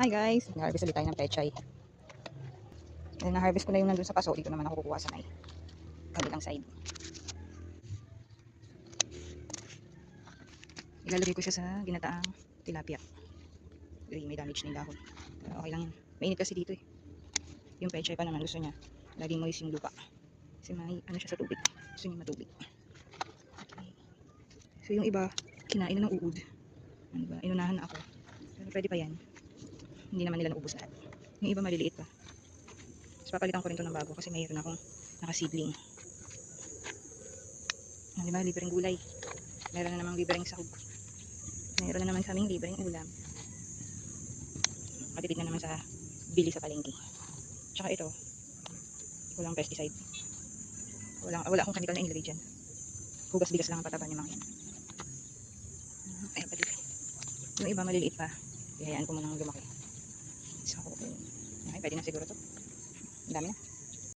Hi guys, nag-harvest ulit tayo ng pechay. Na-harvest ko na yung nandun sa paso. Dito naman ako kukuha sa may kabilang side. Ilalagay ko siya sa ginataang tilapia. May damage na yung dahon. Pero okay lang yun. Mainit kasi dito eh. Yung pechay pa naman gusto niya laging moist yung lupa. Kasi may ano siya sa tubig. Gusto niya matubig. Okay. So yung iba, kinain na ng uod. Ano ba? Inunahan na ako. Pero pwede pa yan. Hindi naman nila naubos lahat. Yung iba maliliit pa. So papalitan ko rin ito ng bago kasi mayroon akong nakaseedling. Diba? Libreng gulay. Meron na namang libreng sahog. Meron na naman kaming libreng ulam. Matipid na naman sa bili sa palengke. Tsaka ito, walang pesticide. Wala akong chemical na inilagay dyan. Hugas-bigas lang ang pataba niya mga yan. Ayan pa dito. Yung iba maliliit pa. Hayaan ko munang lumaki. So, okay, pwede na siguro to. Ang dami na.